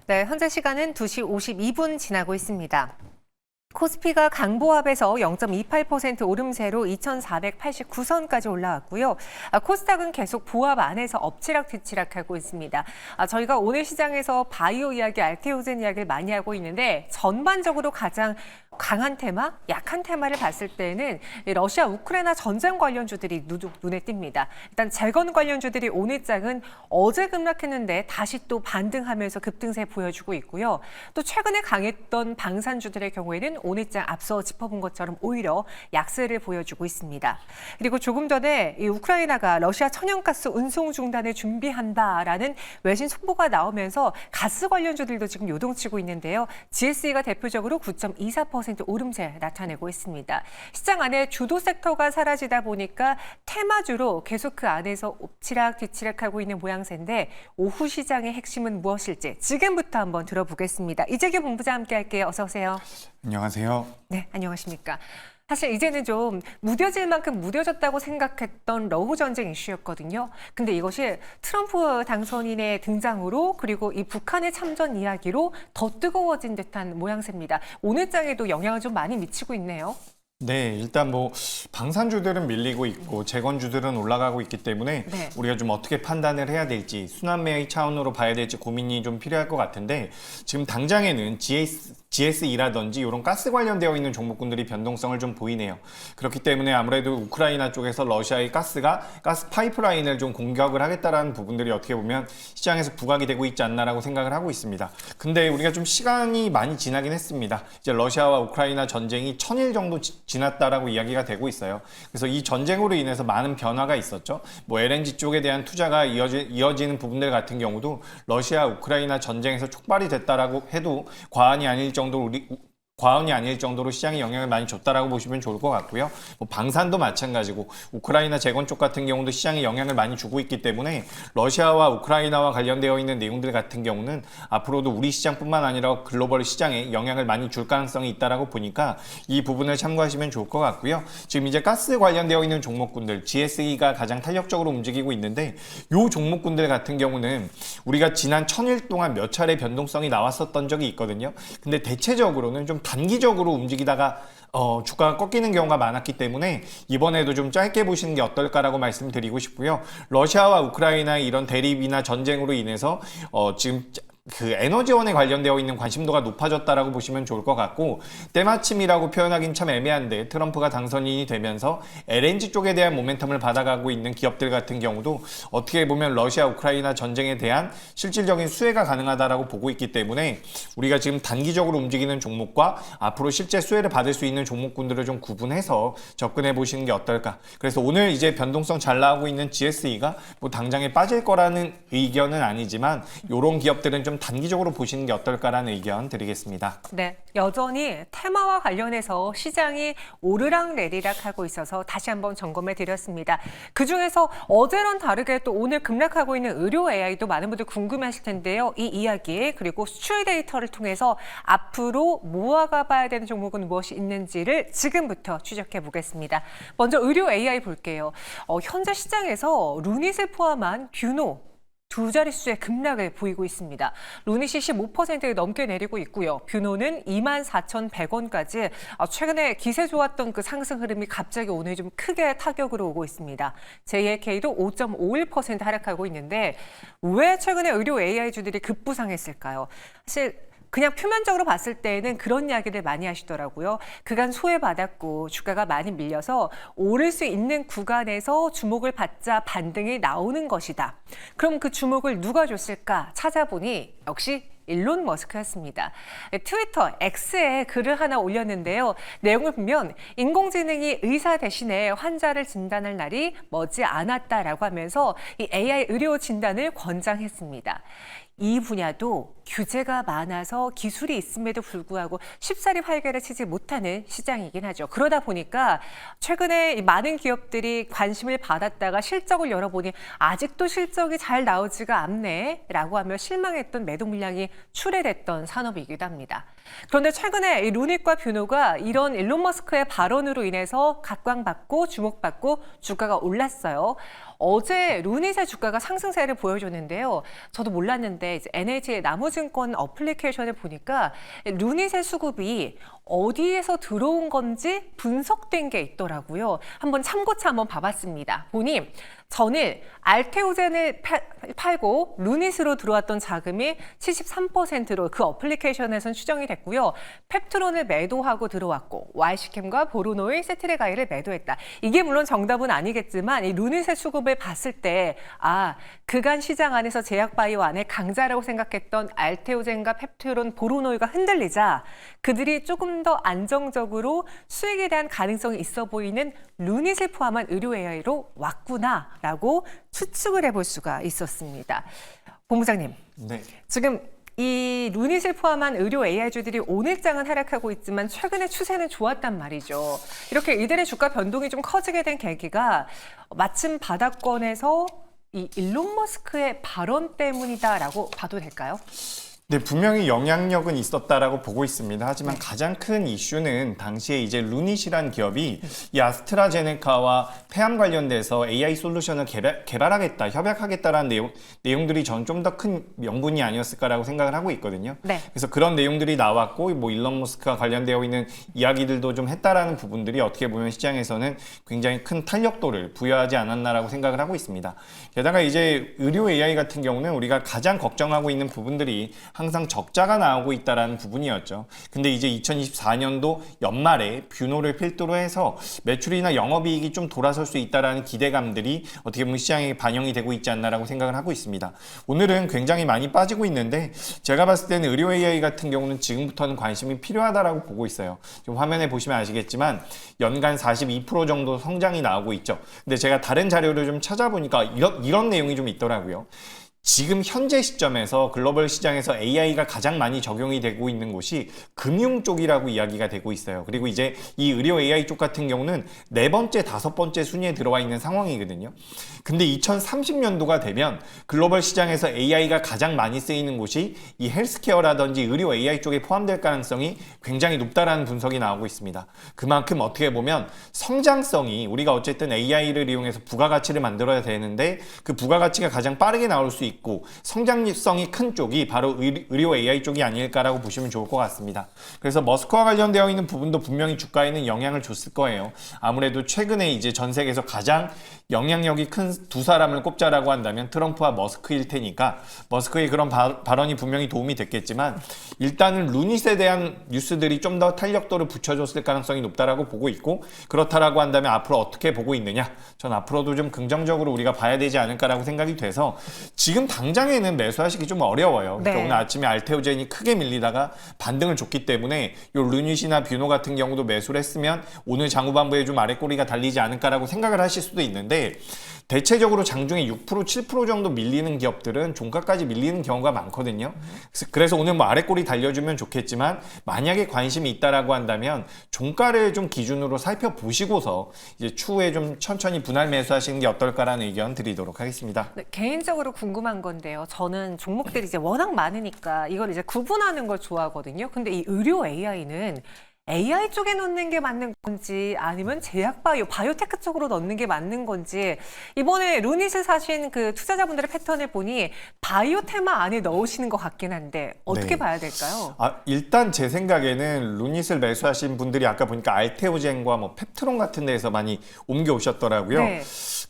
네, 현재 시간은 2시 52분 지나고 있습니다. 코스피가 강보합에서 0.28% 오름세로 2,489선까지 올라왔고요. 코스닥은 계속 보합 안에서 엎치락 뒤치락하고 있습니다. 저희가 오늘 시장에서 바이오 이야기, 알테오젠 이야기를 많이 하고 있는데 전반적으로 가장 강한 테마, 약한 테마를 봤을 때는 러시아 우크라이나 전쟁 관련주들이 눈에 띕니다. 일단 재건 관련주들이 오늘 장은 어제 급락했는데 다시 또 반등하면서 급등세 보여주고 있고요. 또 최근에 강했던 방산주들의 경우에는 오늘 장 앞서 짚어본 것처럼 오히려 약세를 보여주고 있습니다. 그리고 조금 전에 이 우크라이나가 러시아 천연가스 운송 중단을 준비한다라는 외신 속보가 나오면서 가스 관련주들도 지금 요동치고 있는데요. GSE가 대표적으로 9.24% 오름세 나타내고 있습니다. 시장 안에 주도 섹터가 사라지다 보니까 테마주로 계속 그 안에서 엎치락 뒤치락하고 있는 모양새인데 오후 시장의 핵심은 무엇일지 지금부터 한번 들어보겠습니다. 이재규 본부장 함께 할게요. 어서 오세요. 안녕하세요. 네, 안녕하십니까. 사실 이제는 좀 무뎌질 만큼 무뎌졌다고 생각했던 러우 전쟁 이슈였거든요. 근데 이것이 트럼프 당선인의 등장으로 그리고 이 북한의 참전 이야기로 더 뜨거워진 듯한 모양새입니다. 오늘 장에도 영향을 좀 많이 미치고 있네요. 네, 일단 방산주들은 밀리고 있고 재건주들은 올라가고 있기 때문에 네. 우리가 좀 어떻게 판단을 해야 될지 순환매의 차원으로 봐야 될지 고민이 좀 필요할 것 같은데 지금 당장에는 GSE라든지 이런 가스 관련되어 있는 종목군들이 변동성을 좀 보이네요. 그렇기 때문에 아무래도 우크라이나 쪽에서 러시아의 가스 파이프라인을 좀 공격을 하겠다라는 부분들이 어떻게 보면 시장에서 부각이 되고 있지 않나라고 생각을 하고 있습니다. 근데 우리가 좀 시간이 많이 지나긴 했습니다. 이제 러시아와 우크라이나 전쟁이 1000일 정도 지났다라고 이야기가 되고 있어요. 그래서 이 전쟁으로 인해서 많은 변화가 있었죠. LNG 쪽에 대한 투자가 이어지는 부분들 같은 경우도 러시아 우크라이나 전쟁에서 촉발이 됐다라고 해도 과언이 아닐 정도로 시장에 영향을 많이 줬다라고 보시면 좋을 것 같고요. 방산도 마찬가지고 우크라이나 재건 쪽 같은 경우도 시장에 영향을 많이 주고 있기 때문에 러시아와 우크라이나와 관련되어 있는 내용들 같은 경우는 앞으로도 우리 시장뿐만 아니라 글로벌 시장에 영향을 많이 줄 가능성이 있다라고 보니까 이 부분을 참고하시면 좋을 것 같고요. 지금 이제 가스 관련되어 있는 종목군들 GSE가 가장 탄력적으로 움직이고 있는데 이 종목군들 같은 경우는 우리가 지난 1000일 동안 몇 차례 변동성이 나왔었던 적이 있거든요. 근데 대체적으로는 좀 단기적으로 움직이다가 주가가 꺾이는 경우가 많았기 때문에 이번에도 좀 짧게 보시는 게 어떨까라고 말씀드리고 싶고요. 러시아와 우크라이나의 이런 대립이나 전쟁으로 인해서 지금 에너지원에 관련되어 있는 관심도가 높아졌다라고 보시면 좋을 것 같고 때마침이라고 표현하기는 참 애매한데 트럼프가 당선인이 되면서 LNG 쪽에 대한 모멘텀을 받아가고 있는 기업들 같은 경우도 어떻게 보면 러시아 우크라이나 전쟁에 대한 실질적인 수혜가 가능하다라고 보고 있기 때문에 우리가 지금 단기적으로 움직이는 종목과 앞으로 실제 수혜를 받을 수 있는 종목군들을 좀 구분해서 접근해 보시는 게 어떨까. 그래서 오늘 이제 변동성 잘 나오고 있는 GSE가 당장에 빠질 거라는 의견은 아니지만 이런 기업들은 좀 단기적으로 보시는 게 어떨까라는 의견 드리겠습니다. 네, 여전히 테마와 관련해서 시장이 오르락내리락 하고 있어서 다시 한번 점검해 드렸습니다. 그중에서 어제랑 다르게 또 오늘 급락하고 있는 의료 AI도 많은 분들 궁금해하실 텐데요. 이 이야기 그리고 수출 데이터를 통해서 앞으로 모아가 봐야 되는 종목은 무엇이 있는지를 지금부터 추적해 보겠습니다. 먼저 의료 AI 볼게요. 현재 시장에서 루닛을 포함한 뷰노 두 자릿수의 급락을 보이고 있습니다. 루닛이 15%를 넘게 내리고 있고요. 뷰노는 24,100원까지 최근에 기세 좋았던 그 상승 흐름이 갑자기 오늘 좀 크게 타격으로 오고 있습니다. JAK도 5.51% 하락하고 있는데 왜 최근에 의료 AI주들이 급부상했을까요? 사실 그냥 표면적으로 봤을 때는 그런 이야기를 많이 하시더라고요. 그간 소외받았고 주가가 많이 밀려서 오를 수 있는 구간에서 주목을 받자 반등이 나오는 것이다. 그럼 그 주목을 누가 줬을까 찾아보니 역시 일론 머스크였습니다. 트위터 X에 글을 하나 올렸는데요. 내용을 보면 인공지능이 의사 대신에 환자를 진단할 날이 머지 않았다라고 하면서 이 AI 의료 진단을 권장했습니다. 이 분야도 규제가 많아서 기술이 있음에도 불구하고 쉽사리 활개를 치지 못하는 시장이긴 하죠. 그러다 보니까 최근에 많은 기업들이 관심을 받았다가 실적을 열어보니 아직도 실적이 잘 나오지가 않네라고 하며 실망했던 매도 물량이 출회됐던 산업이기도 합니다. 그런데 최근에 이 루닛과 뷰노가 이런 일론 머스크의 발언으로 인해서 각광받고 주목받고 주가가 올랐어요. 어제 루닛의 주가가 상승세를 보여줬는데요. 저도 몰랐는데 이제 NH의 나무증권 어플리케이션을 보니까 루닛의 수급이 어디에서 들어온 건지 분석된 게 있더라고요. 한번 참고차 한번 봐봤습니다. 보니 전일 알테오젠을 팔고 루닛으로 들어왔던 자금이 73%로 그 어플리케이션에선 추정이 됐고요. 펩트론을 매도하고 들어왔고 Y시캠과 보르노일, 세트레가이를 매도했다. 이게 물론 정답은 아니겠지만 이 루닛의 수급을 봤을 때 그간 시장 안에서 제약바이오 안에 강자라고 생각했던 알테오젠과 펩트론, 보르노일과 흔들리자 그들이 조금 더 안정적으로 수익에 대한 가능성이 있어 보이는 루닛을 포함한 의료 AI로 왔구나라고 추측을 해볼 수가 있었습니다. 본부장님, 네. 지금 이 루닛을 포함한 의료 AI주들이 오늘장은 하락하고 있지만 최근의 추세는 좋았단 말이죠. 이렇게 이들의 주가 변동이 좀 커지게 된 계기가 마침 바닥권에서 이 일론 머스크의 발언 때문이다라고 봐도 될까요? 네, 분명히 영향력은 있었다라고 보고 있습니다. 하지만 가장 큰 이슈는 당시에 이제 루닛이란 기업이 이 아스트라제네카와 폐암 관련돼서 AI 솔루션을 개발하겠다, 협약하겠다라는 내용들이 전 좀 더 큰 명분이 아니었을까라고 생각을 하고 있거든요. 네. 그래서 그런 내용들이 나왔고, 뭐 일론 머스크와 관련되어 있는 이야기들도 좀 했다라는 부분들이 어떻게 보면 시장에서는 굉장히 큰 탄력도를 부여하지 않았나라고 생각을 하고 있습니다. 게다가 이제 의료 AI 같은 경우는 우리가 가장 걱정하고 있는 부분들이 항상 적자가 나오고 있다는 부분이었죠. 근데 이제 2024년도 연말에 뷰노를 필두로 해서 매출이나 영업이익이 좀 돌아설 수 있다는 기대감들이 어떻게 보면 시장에 반영이 되고 있지 않나라고 생각을 하고 있습니다. 오늘은 굉장히 많이 빠지고 있는데 제가 봤을 때는 의료 AI 같은 경우는 지금부터는 관심이 필요하다라고 보고 있어요. 지금 화면에 보시면 아시겠지만 연간 42% 정도 성장이 나오고 있죠. 근데 제가 다른 자료를 좀 찾아보니까 이런 내용이 좀 있더라고요. 지금 현재 시점에서 글로벌 시장에서 AI가 가장 많이 적용이 되고 있는 곳이 금융 쪽이라고 이야기가 되고 있어요. 그리고 이제 이 의료 AI 쪽 같은 경우는 4번째, 5번째 순위에 들어와 있는 상황이거든요. 근데 2030년도가 되면 글로벌 시장에서 AI가 가장 많이 쓰이는 곳이 이 헬스케어라든지 의료 AI 쪽에 포함될 가능성이 굉장히 높다라는 분석이 나오고 있습니다. 그만큼 어떻게 보면 성장성이 우리가 어쨌든 AI를 이용해서 부가가치를 만들어야 되는데 그 부가가치가 가장 빠르게 나올 수 있고 성장성이 큰 쪽이 바로 의료 AI 쪽이 아닐까라고 보시면 좋을 것 같습니다. 그래서 머스크와 관련되어 있는 부분도 분명히 주가에는 영향을 줬을 거예요. 아무래도 최근에 이제 전 세계에서 가장 영향력이 큰 두 사람을 꼽자라고 한다면 트럼프와 머스크일 테니까 머스크의 그런 발언이 분명히 도움이 됐겠지만 일단은 루닛에 대한 뉴스들이 좀 더 탄력도를 붙여줬을 가능성이 높다라고 보고 있고 그렇다라고 한다면 앞으로 어떻게 보고 있느냐? 전 앞으로도 좀 긍정적으로 우리가 봐야 되지 않을까라고 생각이 돼서 지금 당장에는 매수하시기 좀 어려워요. 그러니까 네. 오늘 아침에 알테오젠이 크게 밀리다가 반등을 줬기 때문에 요 루닛이나 뷰노 같은 경우도 매수를 했으면 오늘 장후반부에 좀 아랫꼬리가 달리지 않을까라고 생각을 하실 수도 있는데 대체적으로 장중에 6%, 7% 정도 밀리는 기업들은 종가까지 밀리는 경우가 많거든요. 그래서 오늘 뭐 아랫꼬리 달려주면 좋겠지만 만약에 관심이 있다라고 한다면 종가를 좀 기준으로 살펴보시고서 이제 추후에 좀 천천히 분할 매수하시는 게 어떨까라는 의견 드리도록 하겠습니다. 네, 개인적으로 궁금한 건데요. 저는 종목들이 이제 워낙 많으니까 이걸 이제 구분하는 걸 좋아하거든요. 근데 이 의료 AI는 AI 쪽에 넣는 게 맞는 건지 아니면 바이오테크 쪽으로 넣는 게 맞는 건지 이번에 루닛을 사신 그 투자자분들의 패턴을 보니 바이오 테마 안에 넣으시는 것 같긴 한데 어떻게 네. 봐야 될까요? 일단 제 생각에는 루닛을 매수하신 분들이 아까 보니까 알테오젠과 뭐 펩트론 같은 데에서 많이 옮겨오셨더라고요. 네.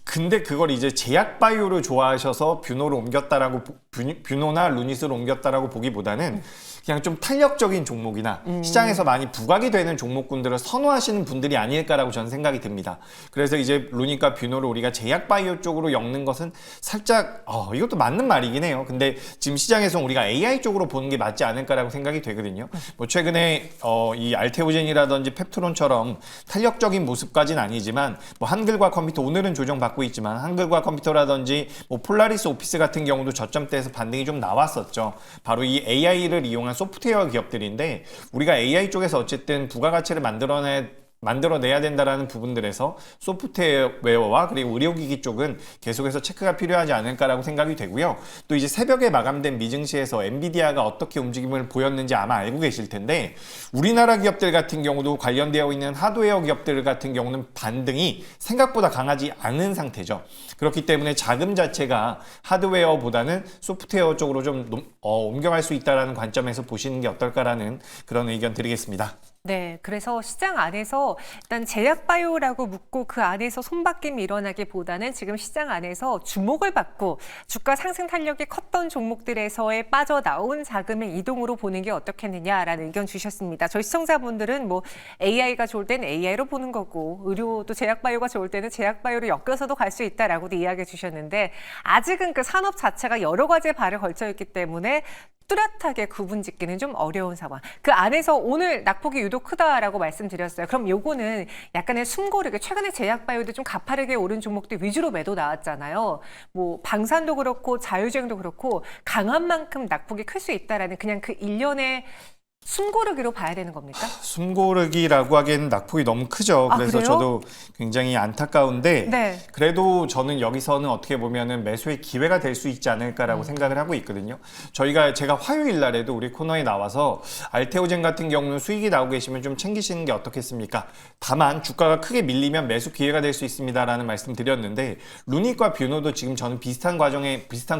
근데 그걸 이제 제약 바이오를 좋아하셔서 뷰노나 루닛을 옮겼다라고 보기보다는 그냥 좀 탄력적인 종목이나 시장에서 많이 부각이 되는 종목군들을 선호하시는 분들이 아닐까라고 저는 생각이 듭니다. 그래서 이제 루닛과 뷰노를 우리가 제약 바이오 쪽으로 엮는 것은 살짝 이것도 맞는 말이긴 해요. 근데 지금 시장에서 우리가 AI 쪽으로 보는 게 맞지 않을까라고 생각이 되거든요. 뭐 최근에 이 알테오젠이라든지 펩트론처럼 탄력적인 모습까지는 아니지만 뭐 한글과 컴퓨터 오늘은 조정받고 있지만 한글과 컴퓨터라든지 뭐 폴라리스 오피스 같은 경우도 저점대에서 반등이 좀 나왔었죠. 바로 이 AI를 이용한 소프트웨어 기업들인데 우리가 AI 쪽에서 어쨌든 부가가치를 만들어내야 된다라는 부분들에서 소프트웨어와 그리고 의료기기 쪽은 계속해서 체크가 필요하지 않을까라고 생각이 되고요. 또 이제 새벽에 마감된 미증시에서 엔비디아가 어떻게 움직임을 보였는지 아마 알고 계실 텐데 우리나라 기업들 같은 경우도 관련되어 있는 하드웨어 기업들 같은 경우는 반등이 생각보다 강하지 않은 상태죠. 그렇기 때문에 자금 자체가 하드웨어보다는 소프트웨어 쪽으로 좀 옮겨갈 수 있다는 관점에서 보시는 게 어떨까라는 그런 의견 드리겠습니다. 네, 그래서 시장 안에서 일단 제약바이오라고 묻고 그 안에서 손바뀜이 일어나기보다는 지금 시장 안에서 주목을 받고 주가 상승 탄력이 컸던 종목들에서의 빠져나온 자금의 이동으로 보는 게 어떻겠느냐라는 의견 주셨습니다. 저희 시청자분들은 뭐 AI가 좋을 때는 AI로 보는 거고 의료도 제약바이오가 좋을 때는 제약바이오로 엮여서도 갈 수 있다라고도 이야기해 주셨는데 아직은 그 산업 자체가 여러 가지의 발에 걸쳐 있기 때문에 뚜렷하게 구분 짓기는 좀 어려운 상황. 그 안에서 오늘 낙폭이 유독 크다라고 말씀드렸어요. 그럼 요거는 약간의 숨고르기, 최근에 제약바이오도 좀 가파르게 오른 종목들 위주로 매도 나왔잖아요. 뭐 방산도 그렇고 자유주행도 그렇고 강한 만큼 낙폭이 클 수 있다라는 그냥 그 일련의 숨고르기로 봐야 되는 겁니까? 숨고르기라고 하기에는 낙폭이 너무 크죠. 아, 그래서 그래요? 저도 굉장히 안타까운데 네. 그래도 저는 여기서는 어떻게 보면은 매수의 기회가 될 수 있지 않을까라고 생각을 하고 있거든요. 제가 화요일 날에도 우리 코너에 나와서 알테오젠 같은 경우는 수익이 나오고 계시면 좀 챙기시는 게 어떻겠습니까? 다만 주가가 크게 밀리면 매수 기회가 될 수 있습니다라는 말씀 드렸는데 루닉과 뷰노도 지금 저는 비슷한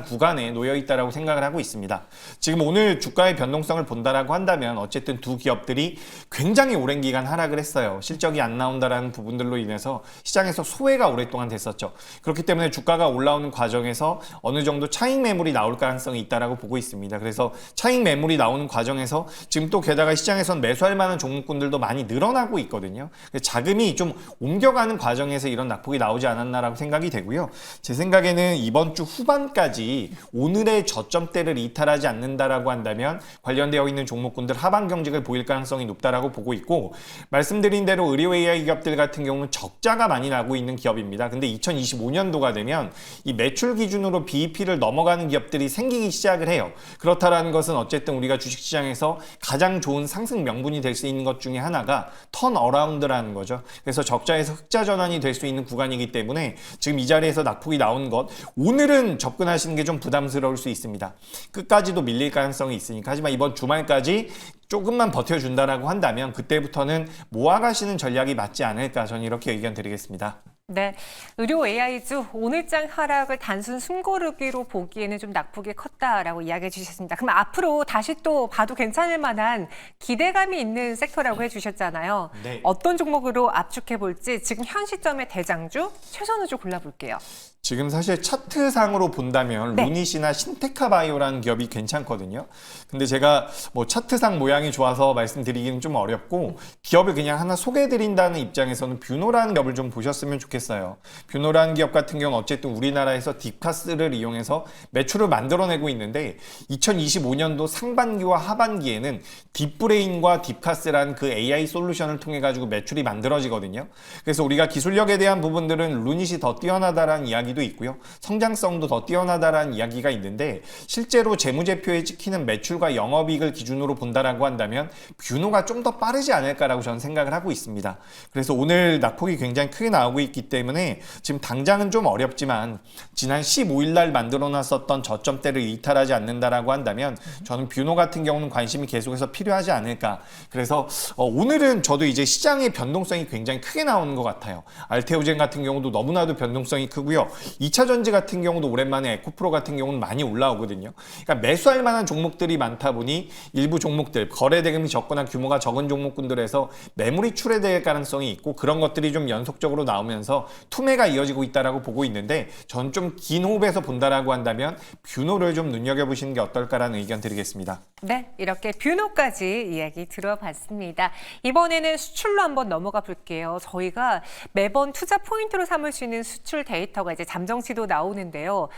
구간에 놓여 있다라고 생각을 하고 있습니다. 지금 오늘 주가의 변동성을 본다라고 한다면 어쨌든 두 기업들이 굉장히 오랜 기간 하락을 했어요. 실적이 안 나온다라는 부분들로 인해서 시장에서 소외가 오랫동안 됐었죠. 그렇기 때문에 주가가 올라오는 과정에서 어느 정도 차익 매물이 나올 가능성이 있다라고 보고 있습니다. 그래서 차익 매물이 나오는 과정에서 지금 또 게다가 시장에선 매수할 만한 종목군들도 많이 늘어나고 있거든요. 자금이 좀 옮겨가는 과정에서 이런 낙폭이 나오지 않았나라고 생각이 되고요. 제 생각에는 이번 주 후반까지 오늘의 저점대를 이탈하지 않는다라고 한다면 관련되어 있는 종목군들 하방 경직을 보일 가능성이 높다라고 보고 있고 말씀드린 대로 의료 AI 기업들 같은 경우는 적자가 많이 나고 있는 기업입니다. 근데 2025년도가 되면 이 매출 기준으로 BEP를 넘어가는 기업들이 생기기 시작을 해요. 그렇다라는 것은 어쨌든 우리가 주식시장에서 가장 좋은 상승 명분이 될 수 있는 것 중에 하나가 턴어라운드라는 거죠. 그래서 적자에서 흑자 전환이 될 수 있는 구간이기 때문에 지금 이 자리에서 낙폭이 나온 것 오늘은 접근하시는 게 좀 부담스러울 수 있습니다. 끝까지도 밀릴 가능성이 있으니까. 하지만 이번 주말까지 조금만 버텨준다라고 한다면 그때부터는 모아가시는 전략이 맞지 않을까 저는 이렇게 의견 드리겠습니다. 네, 의료 AI주 오늘장 하락을 단순 숨고르기로 보기에는 좀 낙폭이 컸다라고 이야기해 주셨습니다. 그럼 앞으로 다시 또 봐도 괜찮을 만한 기대감이 있는 섹터라고 해주셨잖아요. 네. 어떤 종목으로 압축해 볼지 지금 현 시점의 대장주, 최선우주 골라볼게요. 지금 사실 차트상으로 본다면 네. 루닛이나 신테카바이오라는 기업이 괜찮거든요. 근데 제가 뭐 차트상 모양이 좋아서 말씀드리기는 좀 어렵고 기업을 그냥 하나 소개해드린다는 입장에서는 뷰노라는 기업을 좀 보셨으면 좋겠어요. 뷰노라는 기업 같은 경우는 어쨌든 우리나라에서 딥카스를 이용해서 매출을 만들어내고 있는데 2025년도 상반기와 하반기에는 딥브레인과 딥카스라는 그 AI 솔루션을 통해 가지고 매출이 만들어지거든요. 그래서 우리가 기술력에 대한 부분들은 루닛이 더 뛰어나다라는 이야기도 있고요. 성장성도 더 뛰어나다라는 이야기가 있는데 실제로 재무제표에 찍히는 매출과 영업이익을 기준으로 본다라고 한다면 뷰노가 좀 더 빠르지 않을까라고 저는 생각을 하고 있습니다. 그래서 오늘 낙폭이 굉장히 크게 나오고 있기 때문에 지금 당장은 좀 어렵지만 지난 15일 날 만들어놨었던 저점대를 이탈하지 않는다라고 한다면 저는 뷰노 같은 경우는 관심이 계속해서 필요하지 않을까. 그래서 오늘은 저도 이제 시장의 변동성이 굉장히 크게 나오는 것 같아요. 알테오젠 같은 경우도 너무나도 변동성이 크고요. 2차 전지 같은 경우도 오랜만에 에코프로 같은 경우는 많이 올라오거든요. 그러니까 매수할 만한 종목들이 많다 보니 일부 종목들 거래 대금이 적거나 규모가 적은 종목군들에서 매물이 출회될 가능성이 있고 그런 것들이 좀 연속적으로 나오면서 투매가 이어지고 있다라고 보고 있는데 전 좀 긴 호흡에서 본다라고 한다면 뷰노를 좀 눈여겨보시는 게 어떨까라는 의견 드리겠습니다. 네, 이렇게 뷰노까지 이야기 들어봤습니다. 이번에는 수출로 한번 넘어가 볼게요. 저희가 매번 투자 포인트로 삼을 수 있는 수출 데이터가 이제 잠정치도 나오는데요.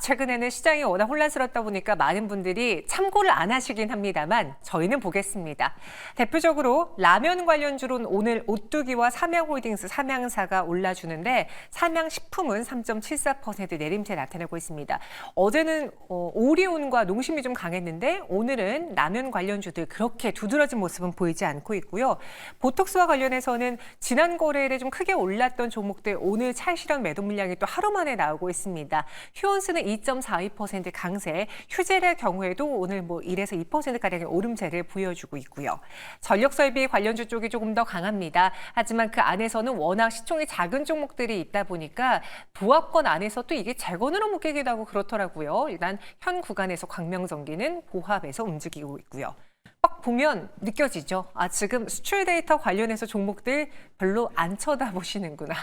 최근에는 시장이 워낙 혼란스럽다 보니까 많은 분들이 참고를 안 하시긴 합니다만 저희는 보겠습니다. 대표적으로 라면 관련주로는 오늘 오뚜기와 삼양홀딩스, 삼양사가 올라주는데 삼양식품은 3.74% 내림세 나타내고 있습니다. 어제는 오리온과 농심이 좀 강했는데 오늘은 라면 관련주들 그렇게 두드러진 모습은 보이지 않고 있고요. 보톡스와 관련해서는 지난 거래일에 좀 크게 올랐던 종목들 오늘 찰실현 매도 물량이 또 하루 만에 나오고 있습니다. 휴온스는 2.42% 강세, 휴젤의 경우에도 오늘 1에서 2%가량의 오름세를 보여주고 있고요. 전력설비 관련주 쪽이 조금 더 강합니다. 하지만 그 안에서는 워낙 시총이 작은 종목들이 있다 보니까 보합권 안에서 또 이게 재건으로 묶이기도 하고 그렇더라고요. 일단 현 구간에서 광명전기는 보합에서 움직이고 있고요. 딱 보면 느껴지죠. 지금 수출 데이터 관련해서 종목들 별로 안 쳐다보시는구나.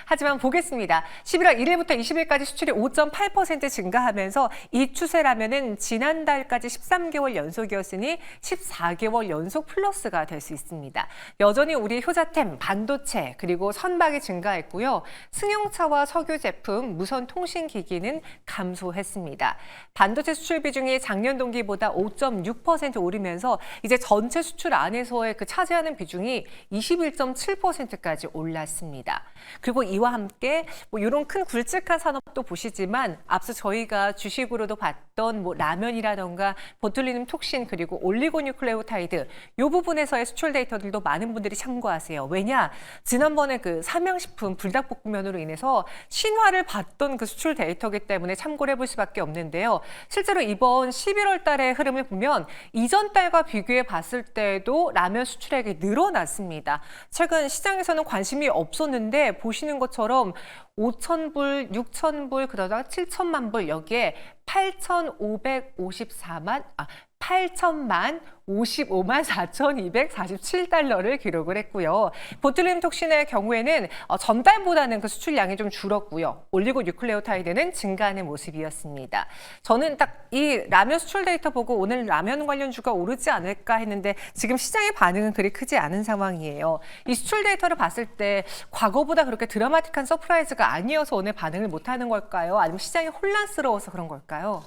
하지만 보겠습니다. 11월 1일부터 20일까지 수출이 5.8% 증가하면서 이 추세라면은 지난달까지 13개월 연속이었으니 14개월 연속 플러스가 될 수 있습니다. 여전히 우리 효자템, 반도체, 그리고 선박이 증가했고요. 승용차와 석유 제품, 무선 통신기기는 감소했습니다. 반도체 수출 비중이 작년 동기보다 5.6% 오르면서 이제 전체 수출 안에서의 그 차지하는 비중이 21.7%까지 올랐습니다. 그리고 이와 함께 이런 큰 굵직한 산업도 보시지만 앞서 저희가 주식으로도 봤던 라면이라던가 보툴리눔 톡신 그리고 올리고뉴클레오타이드 이 부분에서의 수출 데이터들도 많은 분들이 참고하세요. 왜냐? 지난번에 그 삼양식품 불닭볶음면으로 인해서 신화를 봤던 그 수출 데이터이기 때문에 참고를 해볼 수밖에 없는데요. 실제로 이번 11월 달의 흐름을 보면 이전 달과 비교해 봤을 때도 라면 수출액이 늘어났습니다. 최근 시장에서는 관심이 없었는데 보시는 것처럼 5,000불, 6,000불, 그러다가 7천만 불 여기에 8,554만 55만 4,247달러를 기록을 했고요. 보툴리눔 톡신의 경우에는 전달보다는 그 수출량이 좀 줄었고요. 올리고 뉴클레오타이드는 증가하는 모습이었습니다. 저는 딱 이 라면 수출 데이터 보고 오늘 라면 관련주가 오르지 않을까 했는데 지금 시장의 반응은 그리 크지 않은 상황이에요. 이 수출 데이터를 봤을 때 과거보다 그렇게 드라마틱한 서프라이즈가 아니어서 오늘 반응을 못하는 걸까요? 아니면 시장이 혼란스러워서 그런 걸까요?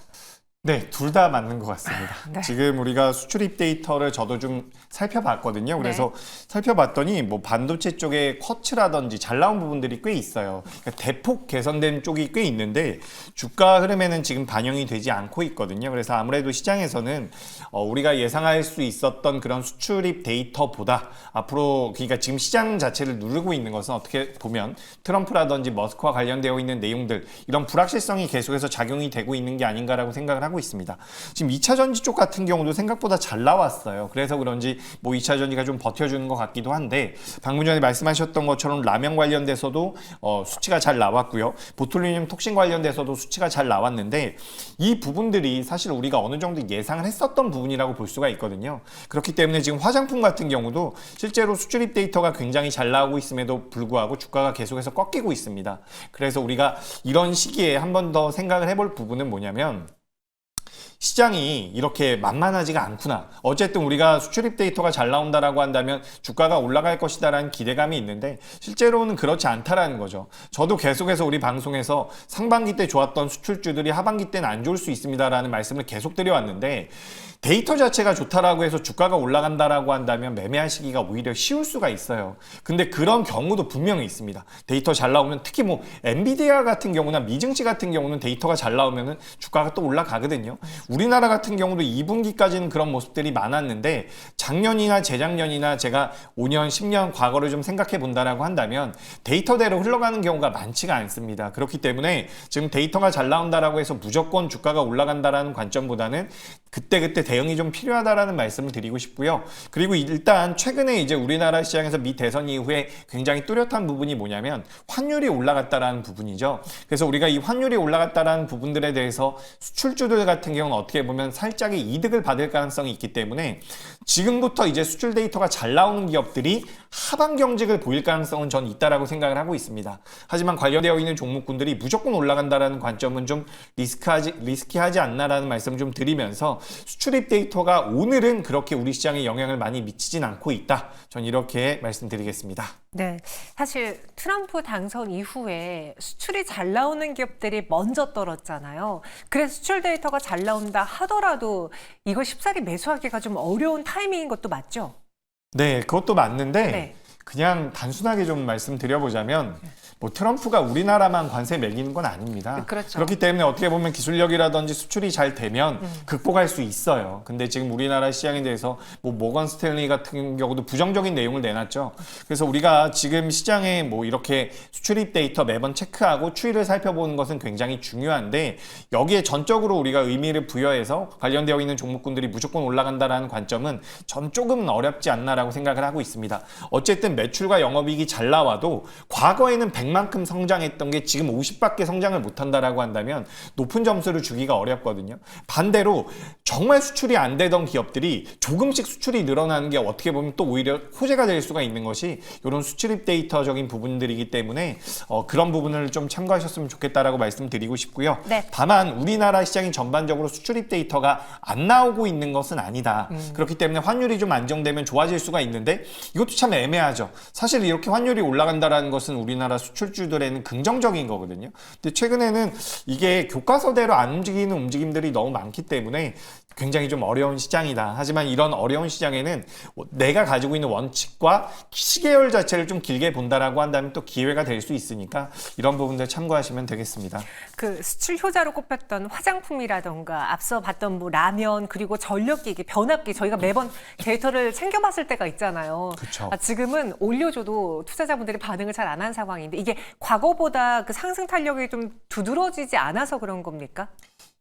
네, 둘 다 맞는 것 같습니다. 네. 지금 우리가 수출입 데이터를 저도 좀 살펴봤거든요. 그래서 살펴봤더니 반도체 쪽에 쿼츠라든지 잘 나온 부분들이 꽤 있어요. 그러니까 대폭 개선된 쪽이 꽤 있는데 주가 흐름에는 지금 반영이 되지 않고 있거든요. 그래서 아무래도 시장에서는 우리가 예상할 수 있었던 그런 수출입 데이터보다 앞으로 그러니까 지금 시장 자체를 누르고 있는 것은 어떻게 보면 트럼프라든지 머스크와 관련되어 있는 내용들 이런 불확실성이 계속해서 작용이 되고 있는 게 아닌가라고 생각을 하고 있습니다. 지금 2차 전지 쪽 같은 경우도 생각보다 잘 나왔어요. 그래서 그런지 2차 전지가 좀 버텨주는 것 같기도 한데 방금 전에 말씀하셨던 것처럼 라면 관련돼서도 수치가 잘 나왔고요. 보툴리늄 톡신 관련돼서도 수치가 잘 나왔는데 이 부분들이 사실 우리가 어느 정도 예상을 했었던 부분이라고 볼 수가 있거든요. 그렇기 때문에 지금 화장품 같은 경우도 실제로 수출입 데이터가 굉장히 잘 나오고 있음에도 불구하고 주가가 계속해서 꺾이고 있습니다. 그래서 우리가 이런 시기에 한 번 더 생각을 해볼 부분은 뭐냐면 시장이 이렇게 만만하지가 않구나. 어쨌든 우리가 수출입 데이터가 잘 나온다라고 한다면 주가가 올라갈 것이다라는 기대감이 있는데 실제로는 그렇지 않다라는 거죠. 저도 계속해서 우리 방송에서 상반기 때 좋았던 수출주들이 하반기 때는 안 좋을 수 있습니다라는 말씀을 계속 드려왔는데 데이터 자체가 좋다라고 해서 주가가 올라간다라고 한다면 매매하시기가 오히려 쉬울 수가 있어요. 근데 그런 경우도 분명히 있습니다. 데이터 잘 나오면 특히 엔비디아 같은 경우나 미증시 같은 경우는 데이터가 잘 나오면은 주가가 또 올라가거든요. 우리나라 같은 경우도 2분기까지는 그런 모습들이 많았는데 작년이나 재작년이나 제가 5년, 10년 과거를 좀 생각해 본다라고 한다면 데이터대로 흘러가는 경우가 많지가 않습니다. 그렇기 때문에 지금 데이터가 잘 나온다라고 해서 무조건 주가가 올라간다라는 관점보다는 그때그때 대응이 좀 필요하다라는 말씀을 드리고 싶고요. 그리고 일단 최근에 이제 우리나라 시장에서 미 대선 이후에 굉장히 뚜렷한 부분이 뭐냐면 환율이 올라갔다라는 부분이죠. 그래서 우리가 이 환율이 올라갔다라는 부분들에 대해서 수출주들 같은 경우는 어떻게 보면 살짝의 이득을 받을 가능성이 있기 때문에 지금부터 이제 수출 데이터가 잘 나오는 기업들이 하반 경직을 보일 가능성은 전 있다라고 생각을 하고 있습니다. 하지만 관련되어 있는 종목군들이 무조건 올라간다라는 관점은 좀 리스키하지 않나라는 말씀을 좀 드리면서 수출입 데이터가 오늘은 그렇게 우리 시장에 영향을 많이 미치진 않고 있다. 전 이렇게 말씀드리겠습니다. 네, 사실 트럼프 당선 이후에 수출이 잘 나오는 기업들이 먼저 떨었잖아요. 그래서 수출 데이터가 잘 나온다 하더라도 이걸 쉽사리 매수하기가 좀 어려운 타이밍인 것도 맞죠? 네, 그것도 맞는데 네. 그냥 단순하게 좀 말씀드려보자면 뭐 트럼프가 우리나라만 관세 매기는 건 아닙니다. 그렇죠. 그렇기 때문에 어떻게 보면 기술력이라든지 수출이 잘 되면 극복할 수 있어요. 근데 지금 우리나라 시장에 대해서 뭐 모건 스탠리 같은 경우도 부정적인 내용을 내놨죠. 그래서 우리가 지금 시장에 뭐 이렇게 수출입 데이터 매번 체크하고 추이를 살펴보는 것은 굉장히 중요한데 여기에 전적으로 우리가 의미를 부여해서 관련되어 있는 종목군들이 무조건 올라간다라는 관점은 전 조금은 어렵지 않나라고 생각을 하고 있습니다. 어쨌든 매출과 영업이익이 잘 나와도 과거에는 100만큼 성장했던 게 지금 50밖에 성장을 못한다라고 한다면 높은 점수를 주기가 어렵거든요. 반대로 정말 수출이 안 되던 기업들이 조금씩 수출이 늘어나는 게 어떻게 보면 또 오히려 호재가 될 수가 있는 것이 이런 수출입 데이터적인 부분들이기 때문에 그런 부분을 좀 참고하셨으면 좋겠다라고 말씀드리고 싶고요. 네. 다만 우리나라 시장이 전반적으로 수출입 데이터가 안 나오고 있는 것은 아니다. 그렇기 때문에 환율이 좀 안정되면 좋아질 수가 있는데 이것도 참 애매하죠. 사실 이렇게 환율이 올라간다라는 것은 우리나라 수출주들에는 긍정적인 거거든요. 근데 최근에는 이게 교과서대로 안 움직이는 움직임들이 너무 많기 때문에 굉장히 좀 어려운 시장이다. 하지만 이런 어려운 시장에는 내가 가지고 있는 원칙과 시계열 자체를 좀 길게 본다라고 한다면 또 기회가 될 수 있으니까 이런 부분들 참고하시면 되겠습니다. 그 수출 효자로 꼽혔던 화장품이라던가 앞서 봤던 뭐 라면 그리고 전력기기, 변압기 저희가 매번 데이터를 챙겨봤을 때가 있잖아요. 그쵸. 지금은 올려줘도 투자자분들이 반응을 잘 안 한 상황인데 이게 과거보다 그 상승 탄력이 좀 두드러지지 않아서 그런 겁니까?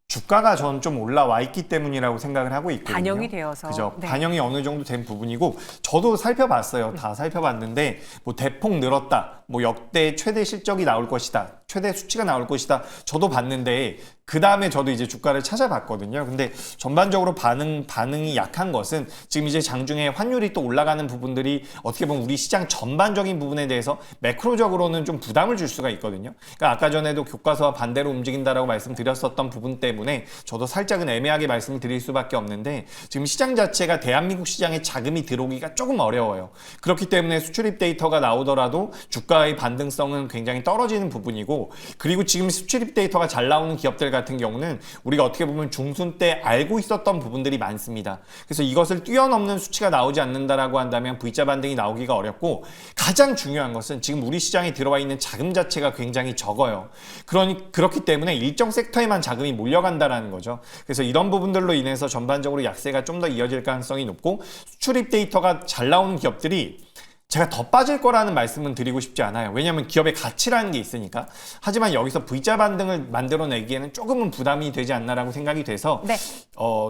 주가가 전 좀 올라와 있기 때문이라고 생각을 하고 있거든요. 반영이 되어서. 그죠. 네. 반영이 어느 정도 된 부분이고 저도 살펴봤어요. 다 살펴봤는데 뭐 대폭 늘었다. 뭐 역대 최대 실적이 나올 것이다. 최대 수치가 나올 것이다. 저도 봤는데 그 다음에 저도 이제 주가를 찾아봤거든요. 근데 전반적으로 반응이 약한 것은 지금 이제 장중에 환율이 또 올라가는 부분들이 어떻게 보면 우리 시장 전반적인 부분에 대해서 매크로적으로는 좀 부담을 줄 수가 있거든요. 그러니까 아까 전에도 교과서와 반대로 움직인다라고 말씀드렸었던 부분 때문에 저도 살짝은 애매하게 말씀을 드릴 수밖에 없는데 지금 시장 자체가 대한민국 시장에 자금이 들어오기가 조금 어려워요. 그렇기 때문에 수출입 데이터가 나오더라도 주가의 반등성은 굉장히 떨어지는 부분이고 그리고 지금 수출입 데이터가 잘 나오는 기업들 같은 경우는 우리가 어떻게 보면 중순 때 알고 있었던 부분들이 많습니다. 그래서 이것을 뛰어넘는 수치가 나오지 않는다라고 한다면 V자 반등이 나오기가 어렵고 가장 중요한 것은 지금 우리 시장에 들어와 있는 자금 자체가 굉장히 적어요. 그렇기 때문에 일정 섹터에만 자금이 몰려간다라는 거죠. 그래서 이런 부분들로 인해서 전반적으로 약세가 좀 더 이어질 가능성이 높고 수출입 데이터가 잘 나오는 기업들이 제가 더 빠질 거라는 말씀은 드리고 싶지 않아요. 왜냐하면 기업의 가치라는 게 있으니까. 하지만 여기서 V자 반등을 만들어내기에는 조금은 부담이 되지 않나라고 생각이 돼서 네.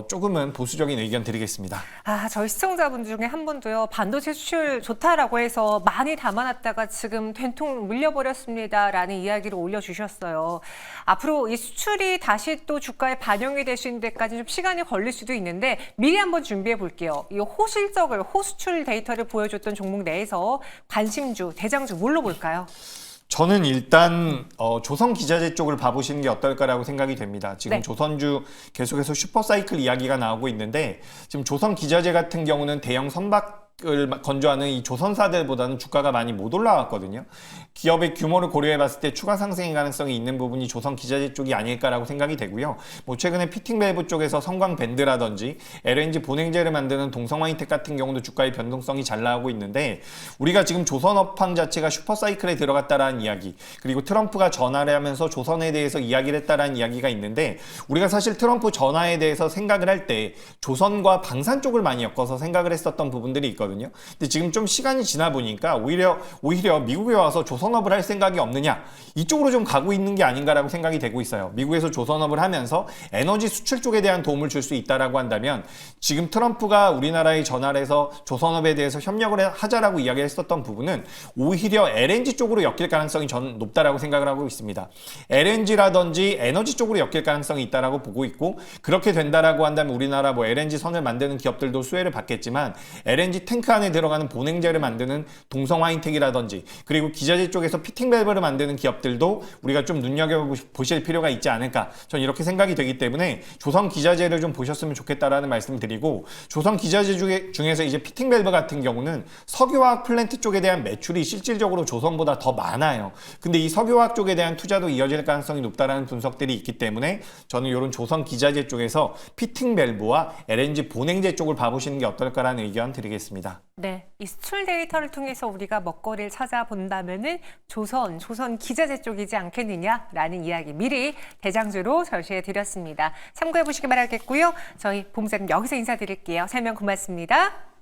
조금은 보수적인 의견 드리겠습니다. 저희 시청자분 중에 한 분도요. 반도체 수출 좋다라고 해서 많이 담아놨다가 지금 된통 물려버렸습니다라는 이야기를 올려주셨어요. 앞으로 이 수출이 다시 또 주가에 반영이 되시는 데까지 좀 시간이 걸릴 수도 있는데 미리 한번 준비해 볼게요. 이 호실적을 호수출 데이터를 보여줬던 종목 내에서 관심주, 대장주 뭘로 볼까요? 저는 일단 조선기자재 쪽을 봐보시는 게 어떨까라고 생각이 됩니다. 지금 네. 조선주 계속해서 슈퍼사이클 이야기가 나오고 있는데 지금 조선기자재 같은 경우는 대형 선박을 건조하는 이 조선사들보다는 주가가 많이 못 올라왔거든요. 기업의 규모를 고려해 봤을 때 추가 상승의 가능성이 있는 부분이 조선기자재 쪽이 아닐까라고 생각이 되고요. 뭐 최근에 피팅밸브 쪽에서 성광밴드라든지 LNG 본행제를 만드는 동성화이텍 같은 경우도 주가의 변동성이 잘 나오고 있는데 우리가 지금 조선업황 자체가 슈퍼사이클에 들어갔다라는 이야기 그리고 트럼프가 전화를 하면서 조선에 대해서 이야기를 했다라는 이야기가 있는데 우리가 사실 트럼프 전화에 대해서 생각을 할 때 조선과 방산 쪽을 많이 엮어서 생각을 했었던 부분들이 있거든요. 근데 지금 좀 시간이 지나 보니까 오히려 미국에 와서 조선업을 할 생각이 없느냐 이쪽으로 좀 가고 있는 게 아닌가라고 생각이 되고 있어요. 미국에서 조선업을 하면서 에너지 수출 쪽에 대한 도움을 줄 수 있다라고 한다면 지금 트럼프가 우리나라에 전화를 해서 조선업에 대해서 협력을 하자라고 이야기했었던 부분은 오히려 LNG 쪽으로 엮일 가능성이 저는 높다라고 생각을 하고 있습니다. LNG라든지 에너지 쪽으로 엮일 가능성이 있다라고 보고 있고 그렇게 된다라고 한다면 우리나라 뭐 LNG 선을 만드는 기업들도 수혜를 받겠지만 LNG 탱크 안에 들어가는 보냉제를 만드는 동성화인텍이라든지 그리고 기자재 쪽에서 피팅 밸브를 만드는 기업들도 우리가 좀 눈여겨보실 필요가 있지 않을까. 전 이렇게 생각이 되기 때문에 조선 기자재를 좀 보셨으면 좋겠다라는 말씀 드리고, 조선 기자재 중에서 이제 피팅 밸브 같은 경우는 석유화학 플랜트 쪽에 대한 매출이 실질적으로 조선보다 더 많아요. 근데 이 석유화학 쪽에 대한 투자도 이어질 가능성이 높다라는 분석들이 있기 때문에 저는 이런 조선 기자재 쪽에서 피팅 밸브와 LNG 보냉제 쪽을 봐보시는 게 어떨까라는 의견 드리겠습니다. 네, 이 수출 데이터를 통해서 우리가 먹거리를 찾아본다면은 조선 기자재 쪽이지 않겠느냐라는 이야기 미리 대장주로 전시해 드렸습니다. 참고해 보시기 바라겠고요. 저희 본부장님 여기서 인사드릴게요. 설명 고맙습니다.